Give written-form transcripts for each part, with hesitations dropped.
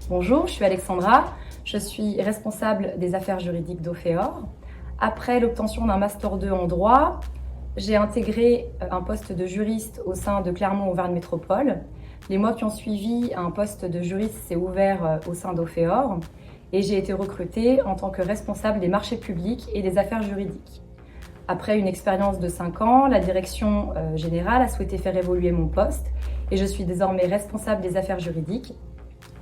Bonjour, je suis Alexandra, je suis responsable des affaires juridiques d'Ophéor. Après l'obtention d'un Master 2 en droit, j'ai intégré un poste de juriste au sein de Clermont-Auvergne Métropole. Les mois qui ont suivi, un poste de juriste s'est ouvert au sein d'Ophéor et j'ai été recrutée en tant que responsable des marchés publics et des affaires juridiques. Après une expérience de 5 ans, la direction générale a souhaité faire évoluer mon poste et je suis désormais responsable des affaires juridiques,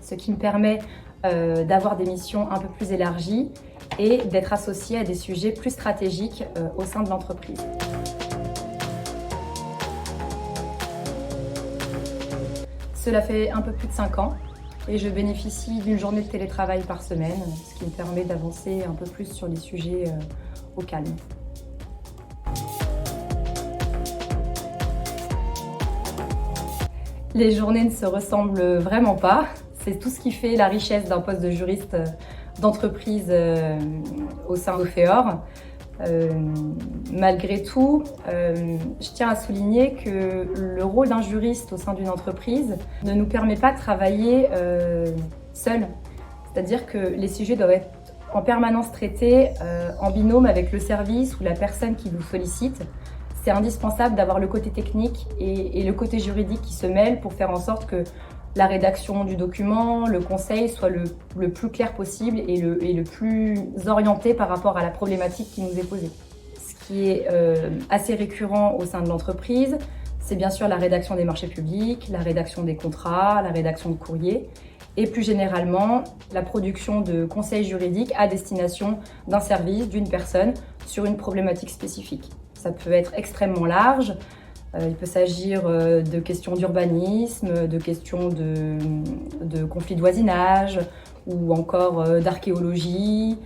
ce qui me permet d'avoir des missions un peu plus élargies et d'être associée à des sujets plus stratégiques au sein de l'entreprise. Cela fait un peu plus de 5 ans et je bénéficie d'une journée de télétravail par semaine, ce qui me permet d'avancer un peu plus sur les sujets au calme. Les journées ne se ressemblent vraiment pas. C'est tout ce qui fait la richesse d'un poste de juriste d'entreprise au sein d'Ophéor. Malgré tout, je tiens à souligner que le rôle d'un juriste au sein d'une entreprise ne nous permet pas de travailler seul. C'est-à-dire que les sujets doivent être en permanence traités en binôme avec le service ou la personne qui vous sollicite. C'est indispensable d'avoir le côté technique et le côté juridique qui se mêlent pour faire en sorte que la rédaction du document, le conseil soit le plus clair possible et le plus orienté par rapport à la problématique qui nous est posée. Ce qui est assez récurrent au sein de l'entreprise, c'est bien sûr la rédaction des marchés publics, la rédaction des contrats, la rédaction de courriers et plus généralement la production de conseils juridiques à destination d'un service, d'une personne sur une problématique spécifique. Ça peut être extrêmement large. Il peut s'agir de questions d'urbanisme, de questions de conflits de voisinage ou encore d'archéologie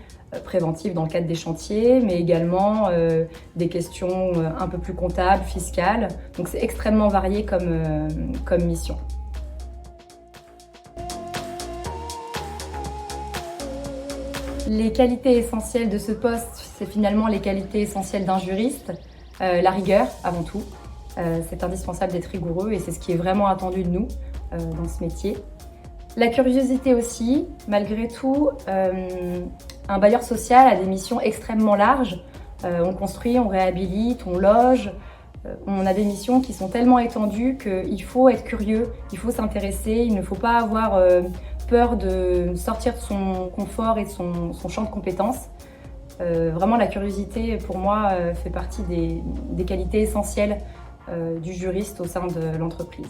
préventive dans le cadre des chantiers, mais également des questions un peu plus comptables, fiscales. Donc c'est extrêmement varié comme mission. Les qualités essentielles de ce poste, c'est finalement les qualités essentielles d'un juriste. La rigueur avant tout. C'est indispensable d'être rigoureux et c'est ce qui est vraiment attendu de nous dans ce métier. La curiosité aussi, malgré tout, un bailleur social a des missions extrêmement larges. On construit, on réhabilite, on loge. On a des missions qui sont tellement étendues qu'il faut être curieux, il faut s'intéresser, il ne faut pas avoir peur de sortir de son confort et de son champ de compétences. Vraiment, la curiosité, pour moi, fait partie des qualités essentielles du juriste au sein de l'entreprise.